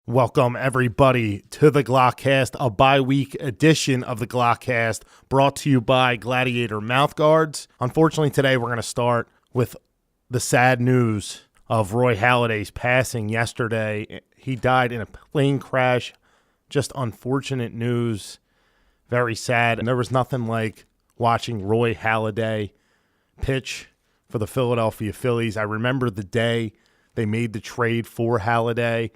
Welcome, everybody, to the Glockcast, a bi-week edition of the Glockcast, brought to you by Gladiator Mouthguards. Unfortunately, today we're going to start with the sad news of Roy Halladay's passing yesterday. He died in a plane crash. Just unfortunate news. Very sad. And there was nothing like watching Roy Halladay pitch for the Philadelphia Phillies. I remember the day they made the trade for Halladay.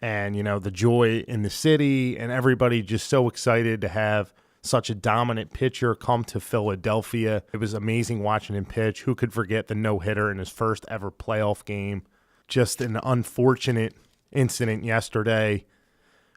And, you know, the joy in the city and everybody just so excited to have such a dominant pitcher come to Philadelphia. It was amazing watching him pitch. Who could forget the no-hitter in his first ever playoff game? Just an unfortunate incident yesterday.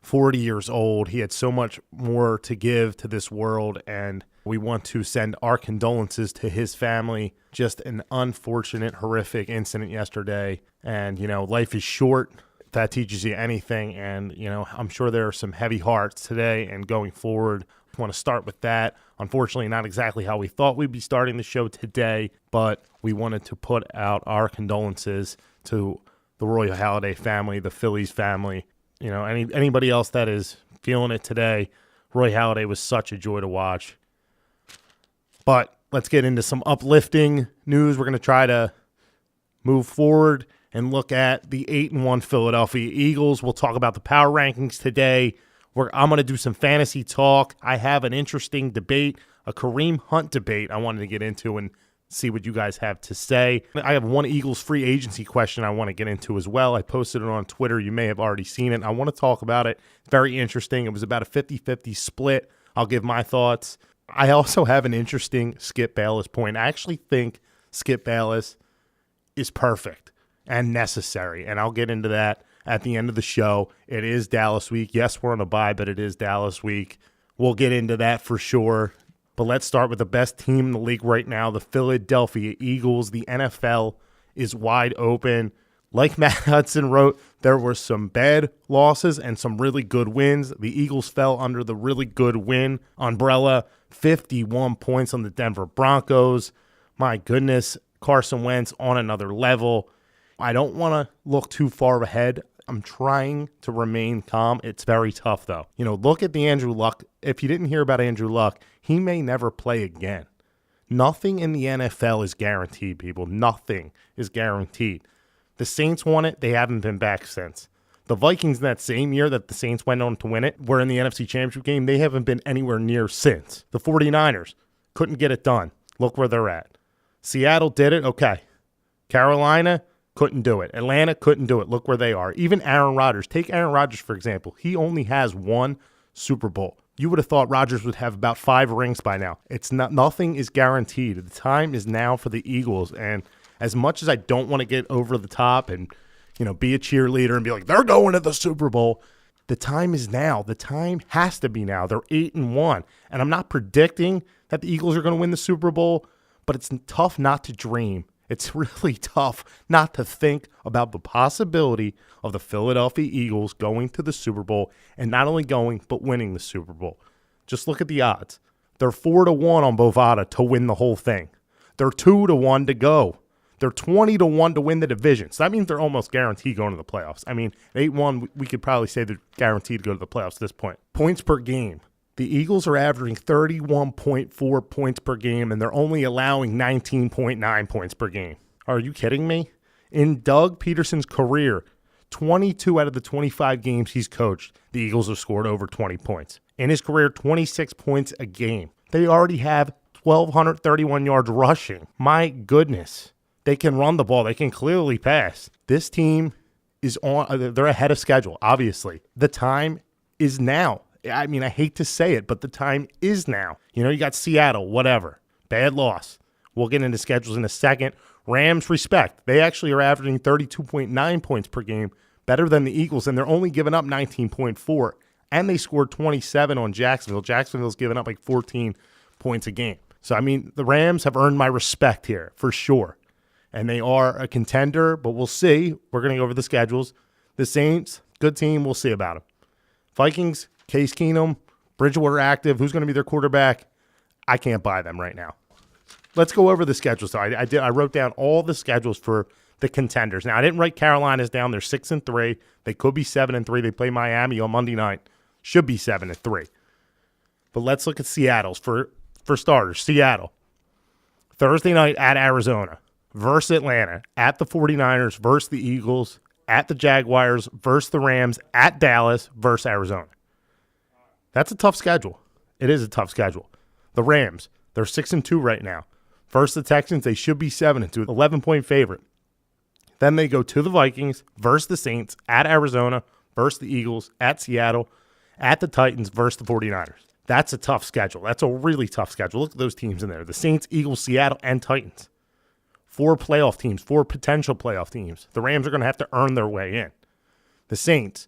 40 years old. He had so much more to give to this world, and we want to send our condolences to his family. Just an unfortunate, horrific incident yesterday. And, you know, life is short. That teaches you anything, and you know, I'm sure there are some heavy hearts today and going forward. I want to start with that. Unfortunately, not exactly how we thought we'd be starting the show today, but we wanted to put out our condolences to the Roy Halladay family, the Phillies family. You know, anybody else that is feeling it today. Roy Halladay was such a joy to watch. But let's get into some uplifting news. We're going to try to move forward and look at the 8-1 Philadelphia Eagles. We'll talk about the power rankings today. I'm going to do some fantasy talk. I have an interesting debate, a Kareem Hunt debate I wanted to get into and see what you guys have to say. I have one Eagles free agency question I want to get into as well. I posted it on Twitter. You may have already seen it. I want to talk about it. It's very interesting. It was about a 50-50 split. I'll give my thoughts. I also have an interesting Skip Bayless point. I actually think Skip Bayless is perfect and necessary, and I'll get into that at the end of the show. It is Dallas week. Yes, we're on a bye, but it is Dallas week. We'll get into that for sure. But let's start with the best team in the league right now, the Philadelphia Eagles. The NFL is wide open. Like Matt Hudson wrote, there were some bad losses and some really good wins. The Eagles fell under the really good win umbrella. 51 points on the Denver Broncos. My goodness, Carson Wentz on another level. I don't want to look too far ahead. I'm trying to remain calm. It's very tough, though. You know, look at the Andrew Luck. If you didn't hear about Andrew Luck, he may never play again. Nothing in the NFL is guaranteed, people. Nothing is guaranteed. The Saints won it. They haven't been back since. The Vikings in that same year that the Saints went on to win it were in the NFC Championship game. They haven't been anywhere near since. The 49ers couldn't get it done. Look where they're at. Seattle did it. Okay. Carolina couldn't do it. Atlanta couldn't do it. Look where they are. Even Aaron Rodgers. Take Aaron Rodgers, for example. He only has one Super Bowl. You would have thought Rodgers would have about 5 rings by now. Nothing is guaranteed. The time is now for the Eagles. And as much as I don't want to get over the top and, you know, be a cheerleader and be like, they're going to the Super Bowl, the time is now. The time has to be now. They're 8-1. And I'm not predicting that the Eagles are going to win the Super Bowl, but it's tough not to dream. It's really tough not to think about the possibility of the Philadelphia Eagles going to the Super Bowl, and not only going, but winning the Super Bowl. Just look at the odds. They're 4-1 on Bovada to win the whole thing. They're 2-1 to go. They're 20-1 to win the division. So that means they're almost guaranteed going to the playoffs. I mean, 8-1, we could probably say they're guaranteed to go to the playoffs at this point. Points per game. The Eagles are averaging 31.4 points per game, and they're only allowing 19.9 points per game. Are you kidding me? In Doug Peterson's career, 22 out of the 25 games he's coached, the Eagles have scored over 20 points. In his career, 26 points a game. They already have 1,231 yards rushing. My goodness. They can run the ball. They can clearly pass. This team is they're ahead of schedule, obviously. The time is now. I mean, I hate to say it, but the time is now. You know, you got Seattle, whatever. Bad loss. We'll get into schedules in a second. Rams, respect. They actually are averaging 32.9 points per game, better than the Eagles, and they're only giving up 19.4. And they scored 27 on Jacksonville. Jacksonville's giving up like 14 points a game. So, I mean, the Rams have earned my respect here, for sure. And they are a contender, but we'll see. We're going to go over the schedules. The Saints, good team. We'll see about them. Vikings, Case Keenum, Bridgewater active. Who's going to be their quarterback? I can't buy them right now. Let's go over the schedules. So I wrote down all the schedules for the contenders. Now, I didn't write Carolina's down. They're 6-3. They could be 7-3. They play Miami on Monday night. Should be 7-3. But let's look at Seattle's for starters. Seattle, Thursday night at Arizona, versus Atlanta, at the 49ers, versus the Eagles, at the Jaguars, versus the Rams, at Dallas, versus Arizona. That's a tough schedule. It is a tough schedule. The Rams, they're 6-2 right now. Versus the Texans, they should be 7-2, 11-point favorite. Then they go to the Vikings, versus the Saints, at Arizona, versus the Eagles, at Seattle, at the Titans, versus the 49ers. That's a tough schedule. That's a really tough schedule. Look at those teams in there. The Saints, Eagles, Seattle, and Titans. 4 playoff teams, 4 potential playoff teams. The Rams are going to have to earn their way in. The Saints,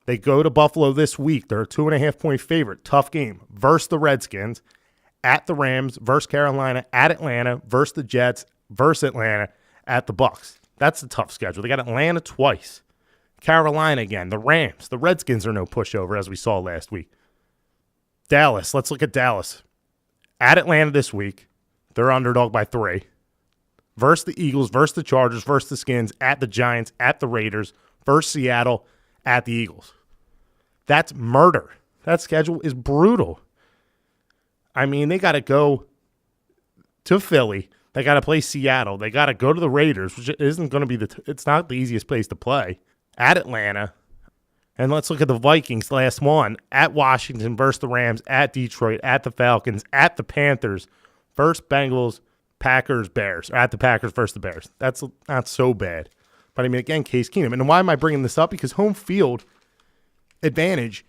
they go to Buffalo this week. They're a 2.5-point favorite. Tough game. Versus the Redskins, at the Rams, versus Carolina, at Atlanta, versus the Jets, versus Atlanta, at the Bucs. That's a tough schedule. They got Atlanta twice. Carolina again. The Rams. The Redskins are no pushover, as we saw last week. Dallas. Let's look at Dallas. At Atlanta this week. They're underdog by 3. Versus the Eagles, versus the Chargers, versus the Skins, at the Giants, at the Raiders, versus Seattle, at the Eagles. That's murder. That schedule is brutal. I mean, they got to go to Philly. They got to play Seattle. They got to go to the Raiders, which isn't going to be it's not the easiest place to play. At Atlanta. And let's look at the Vikings, last one. At Washington versus the Rams, at Detroit, at the Falcons, at the Panthers, versus Bengals, Packers, Bears. Or at the Packers versus the Bears. That's not so bad. But, I mean, again, Case Keenum. And why am I bringing this up? Because home field advantage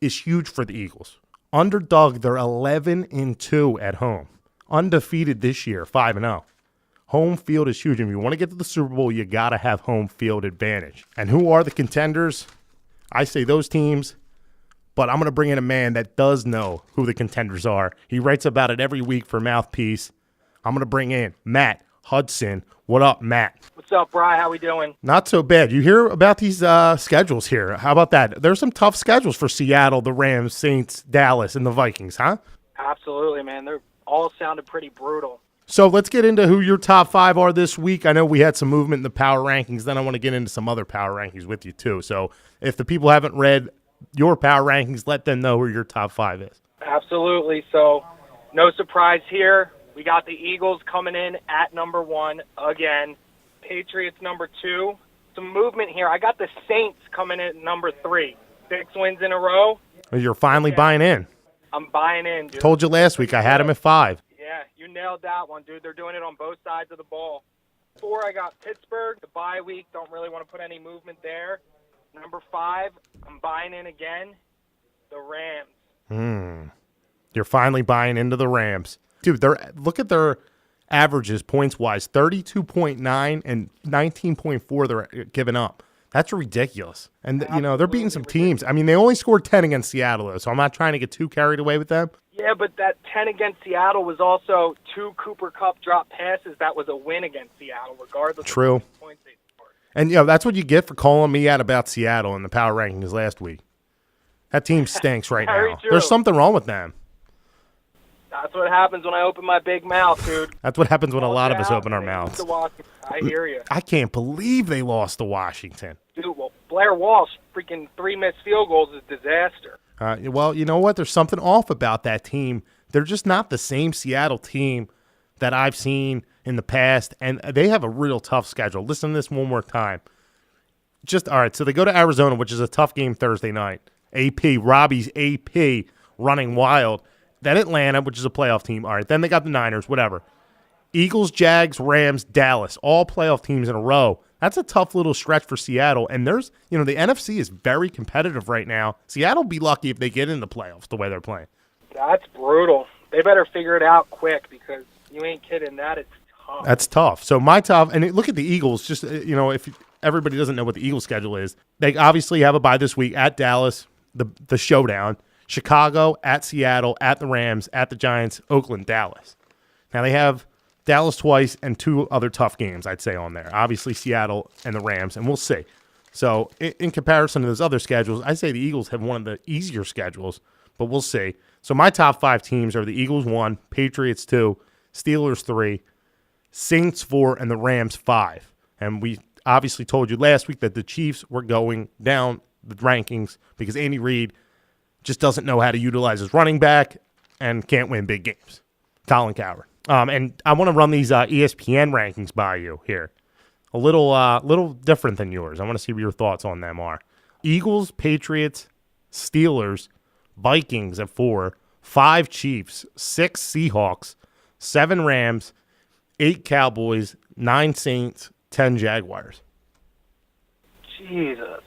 is huge for the Eagles. Underdog, they're 11-2 at home. Undefeated this year, 5-0. Home field is huge. If you want to get to the Super Bowl, you got to have home field advantage. And who are the contenders? I say those teams, but I'm going to bring in a man that does know who the contenders are. He writes about it every week for Mouthpiece. I'm going to bring in Matt Hudson. What up, Matt? What's up, Bri? How we doing? Not so bad. You hear about these schedules here. How about that? There's some tough schedules for Seattle, the Rams, Saints, Dallas, and the Vikings, huh? Absolutely, man. They're all sounded pretty brutal. So let's get into who your top 5 are this week. I know we had some movement in the power rankings. Then I want to get into some other power rankings with you, too. So if the people haven't read your power rankings, let them know who your top 5 is. Absolutely. So no surprise here. We got the Eagles coming in at number 1 again. Patriots number 2. Some movement here. I got the Saints coming in at number 3. 6 wins in a row. You're finally buying in. I'm buying in, dude. Told you last week I had them at 5. Yeah, you nailed that one, dude. They're doing it on both sides of the ball. 4, I got Pittsburgh, the bye week. Don't really want to put any movement there. Number 5, I'm buying in again, the Rams. You're finally buying into the Rams. Dude, look at their averages points-wise, 32.9 and 19.4 they're giving up. That's ridiculous. And, they're beating some teams. I mean, they only scored 10 against Seattle, though, so I'm not trying to get too carried away with them. Yeah, but that 10 against Seattle was also 2 Cooper Kupp drop passes. That was a win against Seattle, regardless of how many points they scored. And, that's what you get for calling me out about Seattle in the power rankings last week. That team stinks right now. True. There's something wrong with them. That's what happens when I open my big mouth, dude. That's what happens when a lot of us open our mouths. I hear you. I can't believe they lost to Washington. Dude, well, Blair Walsh, freaking 3 missed field goals is a disaster. Well, you know what? There's something off about that team. They're just not the same Seattle team that I've seen in the past, and they have a real tough schedule. Listen to this one more time. All right, so they go to Arizona, which is a tough game Thursday night. Robbie's AP running wild. Then Atlanta, which is a playoff team. All right, then they got the Niners, whatever. Eagles, Jags, Rams, Dallas, all playoff teams in a row. That's a tough little stretch for Seattle. And the NFC is very competitive right now. Seattle will be lucky if they get in the playoffs the way they're playing. That's brutal. They better figure it out quick because you ain't kidding. That is tough. That's tough. So my top, and look at the Eagles. Just, if everybody doesn't know what the Eagles schedule is, they obviously have a bye this week at Dallas, the showdown. Chicago, at Seattle, at the Rams, at the Giants, Oakland, Dallas. Now they have Dallas twice and 2 other tough games, I'd say, on there. Obviously, Seattle and the Rams, and we'll see. So in comparison to those other schedules, I'd say the Eagles have one of the easier schedules, but we'll see. So my top 5 teams are the Eagles 1, Patriots 2, Steelers 3, Saints 4, and the Rams 5. And we obviously told you last week that the Chiefs were going down the rankings because Andy Reid just doesn't know how to utilize his running back and can't win big games. Colin Cowherd. And I want to run these ESPN rankings by you here. A little different than yours. I want to see what your thoughts on them are. Eagles, Patriots, Steelers, Vikings at 4, 5 Chiefs, 6 Seahawks, 7 Rams, 8 Cowboys, 9 Saints, 10 Jaguars. Jesus.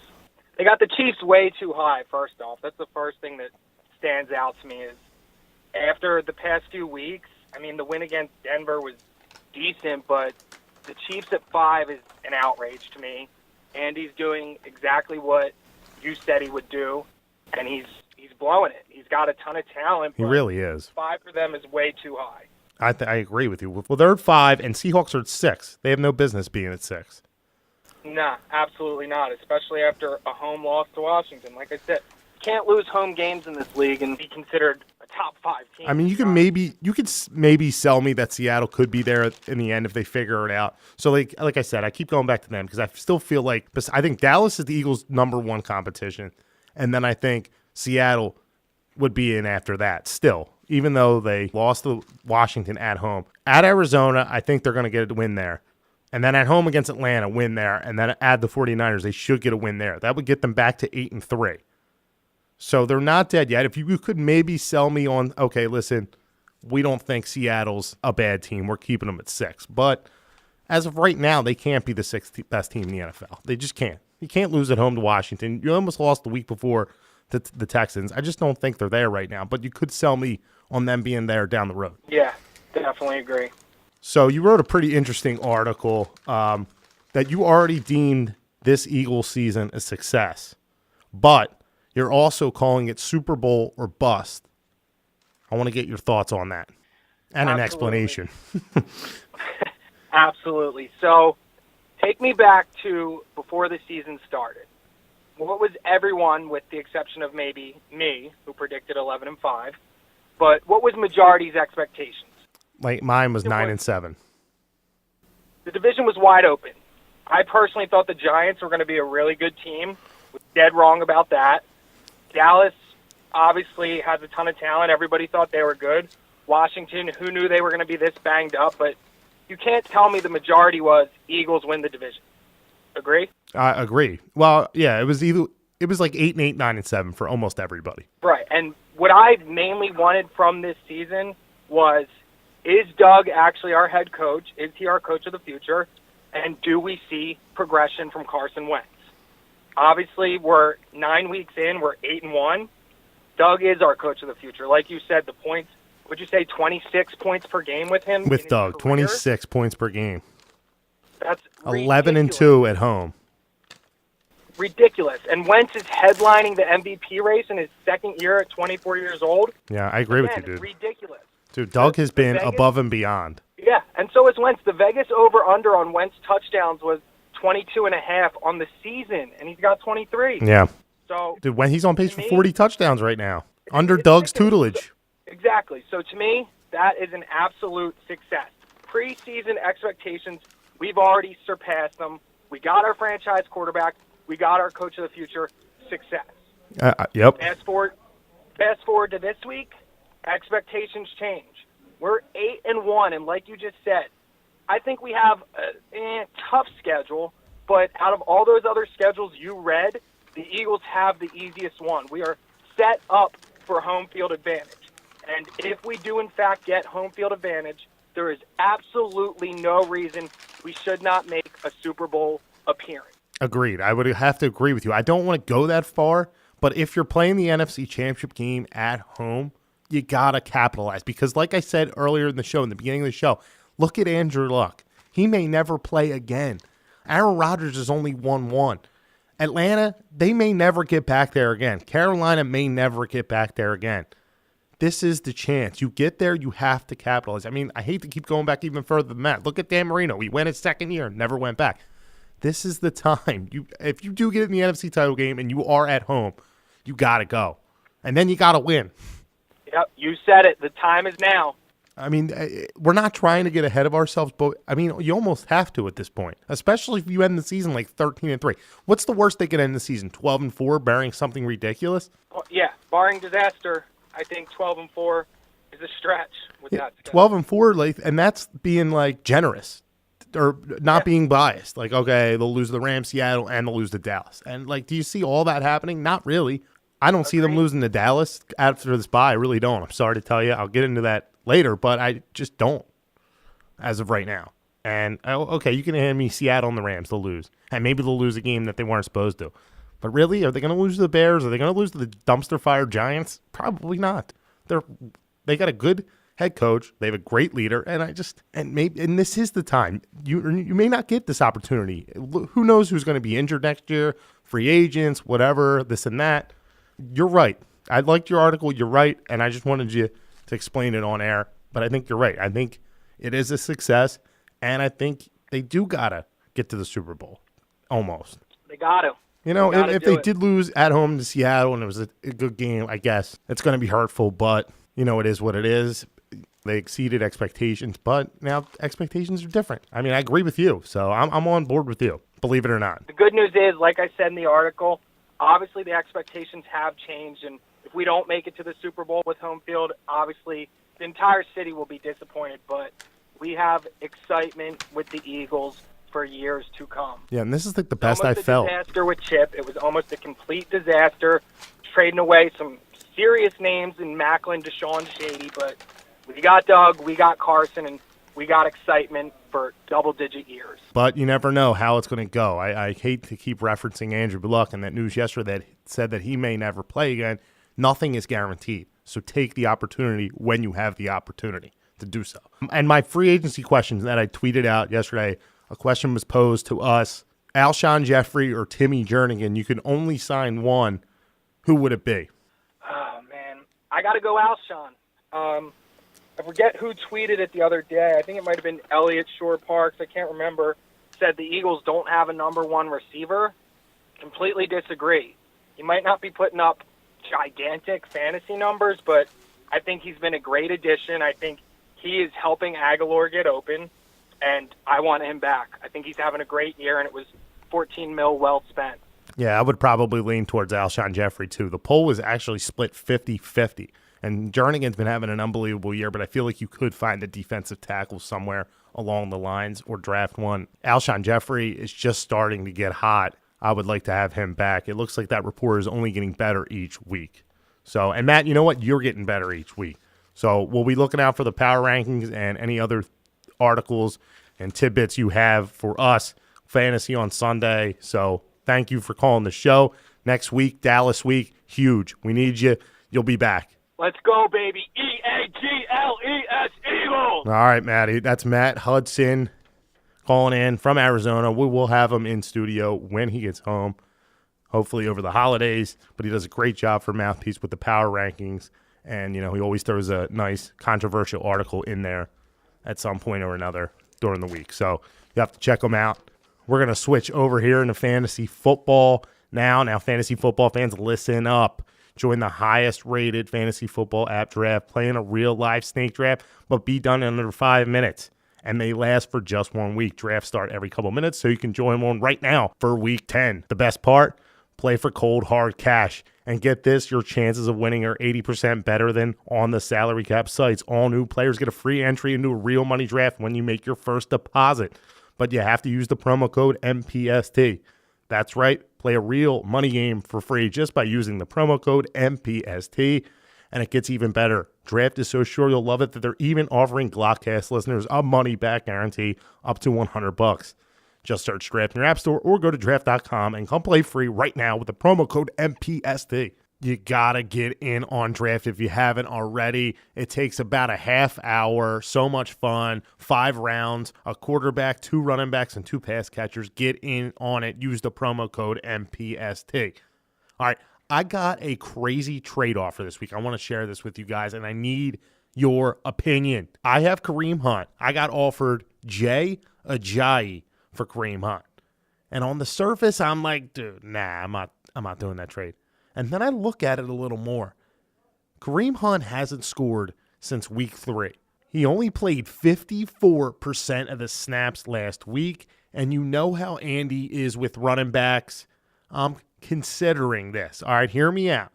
They got the Chiefs way too high, first off. That's the first thing that stands out to me is after the past few weeks, I mean, the win against Denver was decent, but the Chiefs at 5 is an outrage to me. Andy's doing exactly what you said he would do, and he's blowing it. He's got a ton of talent. He really is. 5 for them is way too high. I agree with you. Well, they're at 5, and Seahawks are at 6. They have no business being at 6. Nah, absolutely not, especially after a home loss to Washington. Like I said, can't lose home games in this league and be considered a top 5 team. I mean, you could maybe sell me that Seattle could be there in the end if they figure it out. So, like I said, I keep going back to them because I still feel like I think Dallas is the Eagles' number 1 competition, and then I think Seattle would be in after that still, even though they lost to Washington at home. At Arizona, I think they're going to get a win there. And then at home against Atlanta, win there. And then add the 49ers, they should get a win there. That would get them back to 8-3. So they're not dead yet. If you could maybe sell me on, okay, listen, we don't think Seattle's a bad team. We're keeping them at 6. But as of right now, they can't be the 6th best team in the NFL. They just can't. You can't lose at home to Washington. You almost lost the week before to the Texans. I just don't think they're there right now. But you could sell me on them being there down the road. Yeah, definitely agree. So you wrote a pretty interesting article that you already deemed this Eagles season a success, but you're also calling it Super Bowl or bust. I want to get your thoughts on that and an explanation. Absolutely. So take me back to before the season started. What was everyone, with the exception of maybe me, who predicted 11-5, but what was majority's expectations? Like mine was 9-7. The division was wide open. I personally thought the Giants were going to be a really good team. Was dead wrong about that. Dallas obviously has a ton of talent. Everybody thought they were good. Washington, who knew they were going to be this banged up? But you can't tell me the majority was Eagles win the division. Agree? I agree. Well, yeah, it was like 8-8, 9-7 for almost everybody. Right. And what I mainly wanted from this season was, is Doug actually our head coach? Is he our coach of the future? And do we see progression from Carson Wentz? Obviously, we're 9 weeks in. We're 8-1. Doug is our coach of the future. Like you said, the points, would you say 26 points per game with him? With Doug, 26 points per game. That's 11-2 at home. Ridiculous. And Wentz is headlining the MVP race in his second year at 24 years old. Yeah, I agree with you, dude. Ridiculous. Dude, Doug has been above and beyond. Yeah, and so is Wentz. The Vegas over-under on Wentz touchdowns was 22.5 on the season, and he's got 23. Yeah. So, dude, when he's on pace for 40 touchdowns right now, under Doug's tutelage. Exactly. So to me, that is an absolute success. Preseason expectations, we've already surpassed them. We got our franchise quarterback. We got our coach of the future. Success. Yep. Fast forward to this week. Expectations change. We're 8-1, and like you just said, I think we have a tough schedule, but out of all those other schedules you read, the Eagles have the easiest one. We are set up for home field advantage. And if we do, in fact, get home field advantage, there is absolutely no reason we should not make a Super Bowl appearance. Agreed. I would have to agree with you. I don't want to go that far, but if you're playing the NFC Championship game at home, you got to capitalize. Because like I said earlier in the show, in the beginning of the show, look at Andrew Luck. He may never play again. Aaron Rodgers has only won 1. Atlanta, they may never get back there again. Carolina may never get back there again. This is the chance. You get there, you have to capitalize. I mean, I hate to keep going back even further than that. Look at Dan Marino. He went his second year, never went back. This is the time. If you do get in the NFC title game and you are at home, you got to go. And then you got to win. Yep, you said it. The time is now. I mean, we're not trying to get ahead of ourselves, but I mean, you almost have to at this point, especially if you end the season like 13-3. What's the worst they could end the season? 12-4, barring something ridiculous? Yeah, barring disaster, I think 12-4 is a stretch with that. 12-4, like, and that's being like generous or not being biased. Like, okay, they'll lose to the Rams, Seattle, and they'll lose to Dallas. And like, do you see all that happening? Not really. I don't see them losing to Dallas after this bye. I really don't. I'm sorry to tell you. I'll get into that later, but I just don't as of right now. And, okay, you can hand me Seattle and the Rams. They'll lose. And maybe they'll lose a game that they weren't supposed to. But really, are they going to lose to the Bears? Are they going to lose to the dumpster fire Giants? Probably not. They got a good head coach. They have a great leader. And this is the time. You may not get this opportunity. Who knows who's going to be injured next year? Free agents, whatever, this and that. You're right. I liked your article. You're right. And I just wanted you to explain it on air. But I think you're right. I think it is a success. And I think they do got to get to the Super Bowl. Almost. They got to. You know, if they did lose at home to Seattle and it was a good game, I guess it's going to be hurtful. But, you know, it is what it is. They exceeded expectations. But now expectations are different. I mean, I agree with you. So I'm on board with you, believe it or not. The good news is, like I said in the article, obviously the expectations have changed. And if we don't make it to the Super Bowl with home field, obviously the entire city will be disappointed. But we have excitement with the Eagles for years to come. Yeah, and this is like the best I felt. Disaster with Chip. It was almost a complete disaster, trading away some serious names in Macklin, Deshaun, Shady, but we got Doug, we got Carson, and we got excitement for double-digit years. But you never know how it's going to go. I hate to keep referencing Andrew Luck and that news yesterday that said that he may never play again. Nothing is guaranteed, so take the opportunity when you have the opportunity to do so. And my free agency questions that I tweeted out yesterday, a question was posed to us, Alshon Jeffrey or Timmy Jernigan. You can only sign one. Who would it be? Oh, man. I got to go Alshon. I forget who tweeted it the other day. I think it might have been Elliott Shore Parks. I can't remember. Said the Eagles don't have a number one receiver. Completely disagree. He might not be putting up gigantic fantasy numbers, but I think he's been a great addition. I think he is helping Aguilar get open. And I want him back. I think he's having a great year, and it was $14 million well spent. Yeah, I would probably lean towards Alshon Jeffrey, too. The poll was actually split 50-50. And Jernigan's been having an unbelievable year, but I feel like you could find a defensive tackle somewhere along the lines or draft one. Alshon Jeffrey is just starting to get hot. I would like to have him back. It looks like that report is only getting better each week. So, and Matt, you know what? You're getting better each week. So we'll be looking out for the power rankings and any other articles and tidbits you have for us, Fantasy on Sunday. So thank you for calling the show. Next week, Dallas week, huge. We need you. You'll be back. Let's go, baby. E-A-G-L-E-S, Eagles. All right, Matty. That's Matt Hudson calling in from Arizona. We will have him in studio when he gets home, hopefully over the holidays. But he does a great job for Mouthpiece with the power rankings. And, you know, he always throws a nice controversial article in there at some point or another during the week. So you have to check them out. We're going to switch over here into fantasy football now. Now, fantasy football fans, listen up. Join the highest-rated fantasy football app Draft. Play in a real live snake draft, but be done in under 5 minutes. And they last for just 1 week. Drafts start every couple minutes, so you can join one right now for week 10. The best part? Play for cold, hard cash. And get this, your chances of winning are 80% better than on the salary cap sites. All new players get a free entry into a real money draft when you make your first deposit. But you have to use the promo code MPST. That's right, play a real money game for free just by using the promo code MPST. And it gets even better. Draft is so sure you'll love it that they're even offering Glockcast listeners a money-back guarantee up to $100. Just search Draft in your app store or go to draft.com and come play free right now with the promo code MPST. You got to get in on Draft if you haven't already. It takes about a half hour. So much fun. 5 rounds, a quarterback, 2 running backs, and 2 pass catchers. Get in on it. Use the promo code MPST. All right, I got a crazy trade offer this week. I want to share this with you guys, and I need your opinion. I have Kareem Hunt. I got offered Jay Ajayi for Kareem Hunt. And on the surface, I'm like, dude, nah, I'm not doing that trade. And then I look at it a little more. Kareem Hunt hasn't scored since week 3. He only played 54% of the snaps last week, and you know how Andy is with running backs. I'm considering this. All right, hear me out.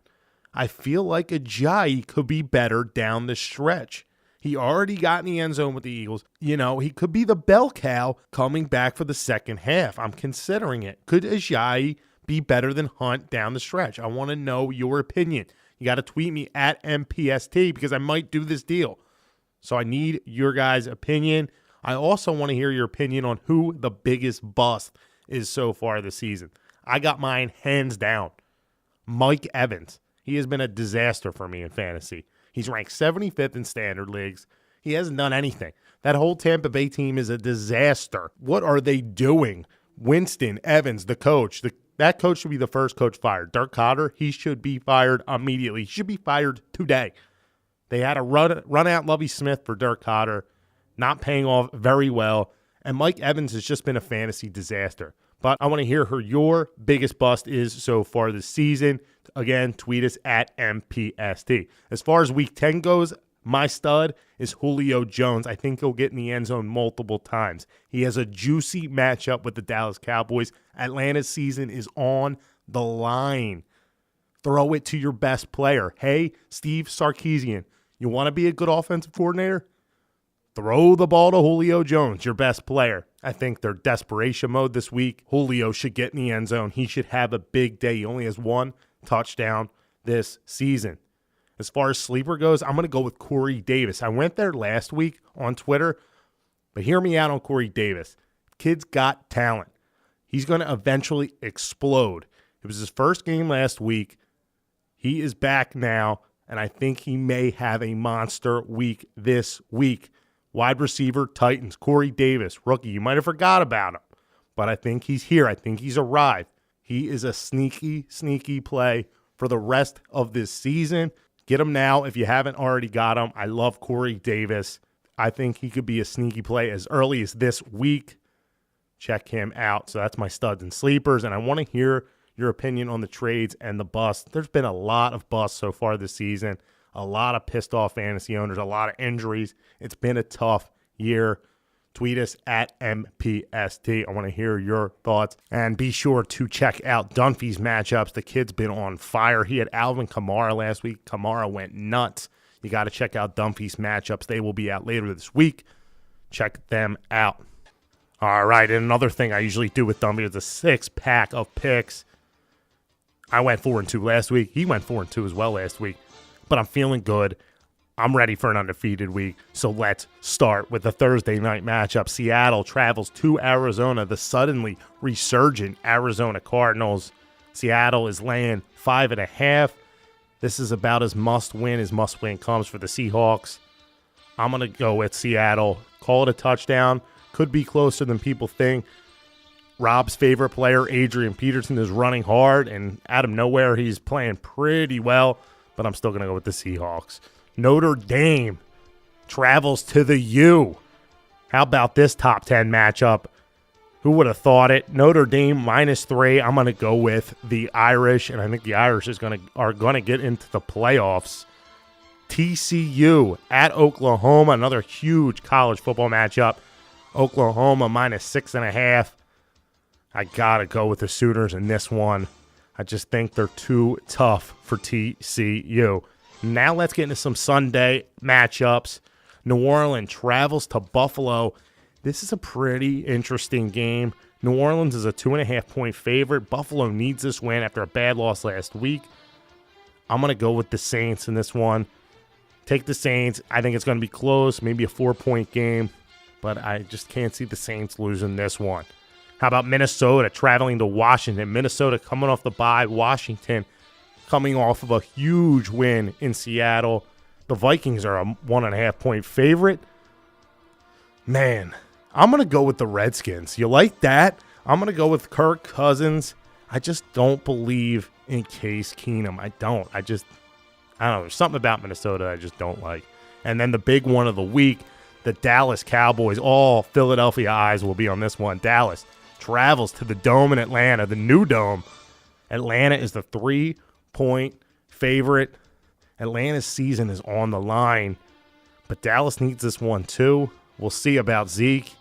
I feel like Ajayi could be better down the stretch. He already got in the end zone with the Eagles. You know, he could be the bell cow coming back for the second half. I'm considering it. Could Ajayi be better than Hunt down the stretch? I want to know your opinion. You got to tweet me at MPST because I might do this deal. So I need your guys' opinion. I also want to hear your opinion on who the biggest bust is so far this season. I got mine hands down. Mike Evans. He has been a disaster for me in fantasy. He's ranked 75th in standard leagues. He hasn't done anything. That whole Tampa Bay team is a disaster. What are they doing? Winston, Evans, the coach. That coach should be the first coach fired. Dirk Cotter, he should be fired immediately. He should be fired today. They had a run out Lovie Smith for Dirk Cotter, not paying off very well. And Mike Evans has just been a fantasy disaster. But I want to hear who your biggest bust is so far this season. Again, tweet us at MPST. As far as week 10 goes, my stud is Julio Jones. I think he'll get in the end zone multiple times. He has a juicy matchup with the Dallas Cowboys. Atlanta's season is on the line. Throw it to your best player. Hey, Steve Sarkisian, you want to be a good offensive coordinator? Throw the ball to Julio Jones, your best player. I think they're desperation mode this week. Julio should get in the end zone. He should have a big day. He only has one touchdown this season. As far as sleeper goes, I'm going to go with Corey Davis. I went there last week on Twitter, but hear me out on Corey Davis. Kid's got talent. He's going to eventually explode. It was his first game last week. He is back now, and I think he may have a monster week this week. Wide receiver, Titans, Corey Davis, rookie. You might have forgot about him, but I think he's here. I think he's arrived. He is a sneaky, sneaky play for the rest of this season. Get him now if you haven't already got him. I love Corey Davis. I think he could be a sneaky play as early as this week. Check him out. So that's my studs and sleepers, and I want to hear your opinion on the trades and the busts. There's been a lot of busts so far this season. A lot of pissed off fantasy owners, a lot of injuries. It's been a tough year. Tweet us at MPST. I want to hear your thoughts. And be sure to check out Dunphy's matchups. The kid's been on fire. He had Alvin Kamara last week. Kamara went nuts. You got to check out Dunphy's matchups. They will be out later this week. Check them out. All right, and another thing I usually do with Dunphy is a 6-pack of picks. I went 4-2 last week. He went 4-2 as well last week. But I'm feeling good. I'm ready for an undefeated week. So let's start with the Thursday night matchup. Seattle travels to Arizona, the suddenly resurgent Arizona Cardinals. Seattle is laying 5.5. This is about as must-win comes for the Seahawks. I'm going to go with Seattle. Call it a touchdown. Could be closer than people think. Rob's favorite player, Adrian Peterson, is running hard, and out of nowhere, he's playing pretty well. But I'm still going to go with the Seahawks. Notre Dame travels to the U. How about this top 10 matchup? Who would have thought it? Notre Dame -3. I'm going to go with the Irish, and I think the Irish are going to get into the playoffs. TCU at Oklahoma, another huge college football matchup. Oklahoma -6.5. I got to go with the Sooners in this one. I just think they're too tough for TCU. Now let's get into some Sunday matchups. New Orleans travels to Buffalo. This is a pretty interesting game. New Orleans is a 2.5-point favorite. Buffalo needs this win after a bad loss last week. I'm going to go with the Saints in this one. Take the Saints. I think it's going to be close, maybe a 4-point game, but I just can't see the Saints losing this one. How about Minnesota traveling to Washington? Minnesota coming off the bye. Washington coming off of a huge win in Seattle. The Vikings are a 1.5-point favorite. Man, I'm going to go with the Redskins. You like that? I'm going to go with Kirk Cousins. I just don't believe in Case Keenum. I don't. I don't know. There's something about Minnesota I just don't like. And then the big one of the week, the Dallas Cowboys. All Philadelphia eyes will be on this one. Dallas travels to the Dome in Atlanta, the new Dome. Atlanta is the 3-point favorite. Atlanta's season is on the line. But Dallas needs this one too. We'll see about Zeke.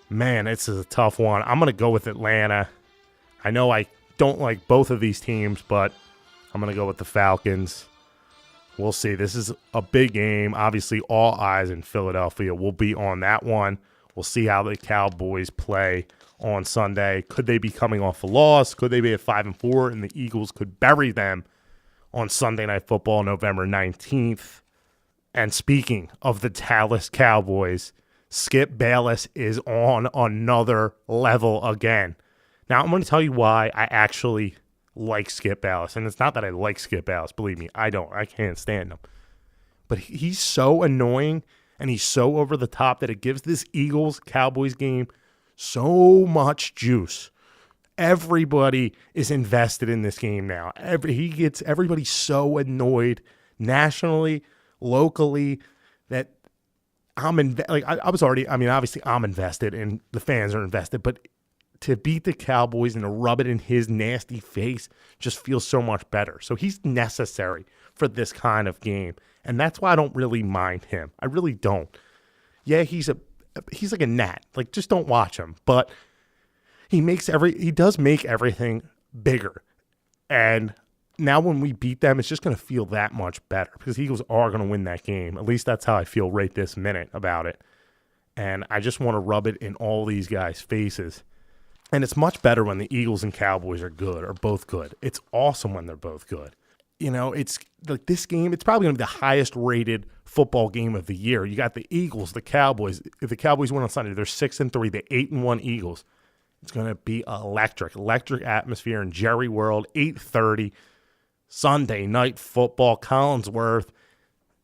Man, it's a tough one. I'm going to go with Atlanta. I know I don't like both of these teams, but I'm going to go with the Falcons. We'll see. This is a big game. Obviously, all eyes in Philadelphia will be on that one. We'll see how the Cowboys play on Sunday. Could they be coming off a loss? Could they be at 5-4? And the Eagles could bury them on Sunday Night Football, November 19th. And speaking of the Dallas Cowboys, Skip Bayless is on another level again. Now, I'm going to tell you why I actually like Skip Bayless. And it's not that I like Skip Bayless. Believe me, I don't. I can't stand him. But he's so annoying and he's so over the top that it gives this Eagles-Cowboys game so much juice. Everybody is invested in this game now. Everybody so annoyed nationally, locally, that obviously I'm invested and the fans are invested, but to beat the Cowboys and to rub it in his nasty face just feels so much better. So he's necessary for this kind of game, and that's why I don't really mind him. I really don't. Yeah, he's like a gnat. Like, just don't watch him. But he does make everything bigger. And now when we beat them, it's just going to feel that much better because Eagles are going to win that game. At least that's how I feel right this minute about it. And I just want to rub it in all these guys' faces. And it's much better when the Eagles and Cowboys are both good. It's awesome when they're both good. You know, it's like this game, it's probably going to be the highest rated football game of the year. You got the Eagles, the Cowboys. If the Cowboys win on Sunday, they're 6-3, the 8-1 Eagles. It's going to be electric atmosphere in Jerry World, 8:30, Sunday Night Football, Collinsworth,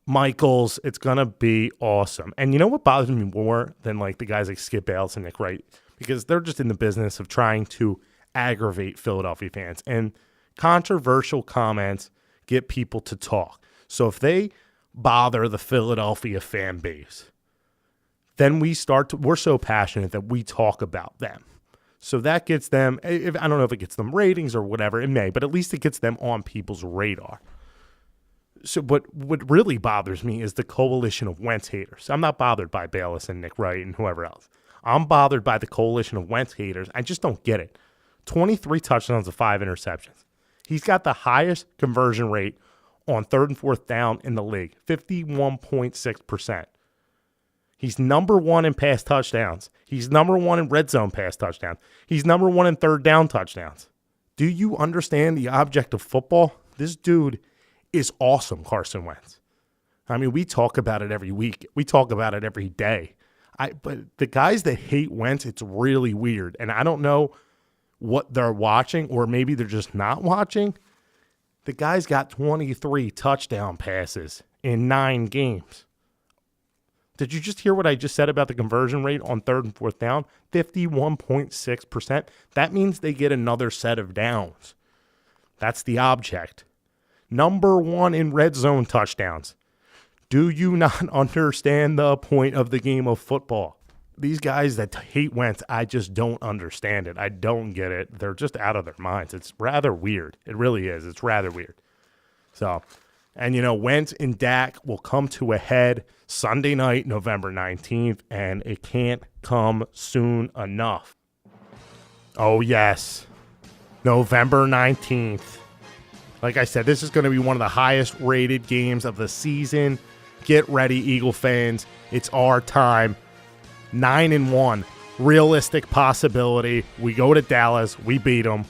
Michaels. It's going to be awesome. And you know what bothers me more than like the guys like Skip Bayless and Nick Wright? Because they're just in the business of trying to aggravate Philadelphia fans. And controversial comments get people to talk. So if they bother the Philadelphia fan base, then we're so passionate that we talk about them. So that gets them, I don't know if it gets them ratings or whatever, it may, but at least it gets them on people's radar. So what really bothers me is the coalition of Wentz haters. I'm not bothered by Bayless and Nick Wright and whoever else. I'm bothered by the coalition of Wentz haters. I just don't get it. 23 touchdowns to 5 interceptions. He's got the highest conversion rate on 3rd and 4th down in the league, 51.6%. He's number 1 in pass touchdowns. He's number 1 in red zone pass touchdowns. He's number 1 in 3rd down touchdowns. Do you understand the object of football? This dude is awesome, Carson Wentz. I mean, we talk about it every week. We talk about it every day. But the guys that hate Wentz, it's really weird. And I don't know what they're watching, or maybe they're just not watching. The guy's got 23 touchdown passes in 9 games. Did you just hear what I just said about the conversion rate on 3rd and 4th down? 51.6%. That means they get another set of downs. That's the object. Number 1 in red zone touchdowns. Do you not understand the point of the game of football? These guys that hate Wentz, I just don't understand it. I don't get it. They're just out of their minds. It's rather weird. It really is. It's rather weird. So, and you know, Wentz and Dak will come to a head Sunday night, November 19th, and it can't come soon enough. Oh, yes. November 19th. Like I said, this is going to be one of the highest rated games of the season. Get ready, Eagle fans. It's our time. 9-1. Realistic possibility. We go to Dallas. We beat them.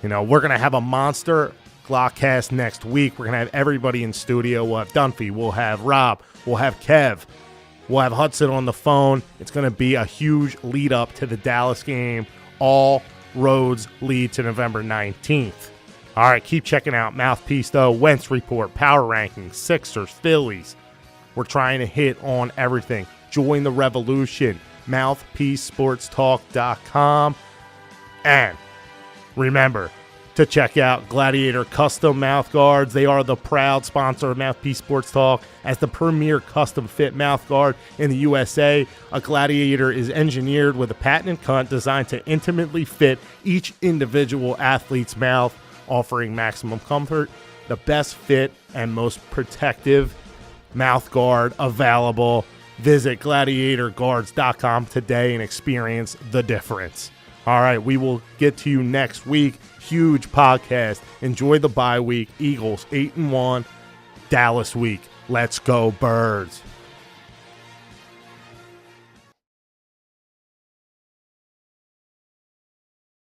You know, we're going to have a monster Glockcast next week. We're going to have everybody in studio. We'll have Dunphy. We'll have Rob. We'll have Kev. We'll have Hudson on the phone. It's going to be a huge lead up to the Dallas game. All roads lead to November 19th. All right, keep checking out Mouthpiece, though. Wentz Report, Power Rankings, Sixers, Phillies. We're trying to hit on everything. Join the revolution. MouthpieceSportsTalk.com. And remember to check out Gladiator Custom Mouth Guards. They are the proud sponsor of Mouthpiece Sports Talk. As the premier custom fit mouth guard in the USA, a Gladiator is engineered with a patented cut designed to intimately fit each individual athlete's mouth, offering maximum comfort, the best fit, and most protective mouth guard available. Visit gladiatorguards.com today and experience the difference. All right, we will get to you next week. Huge podcast. Enjoy the bye week. Eagles 8-1. Dallas week. Let's go Birds.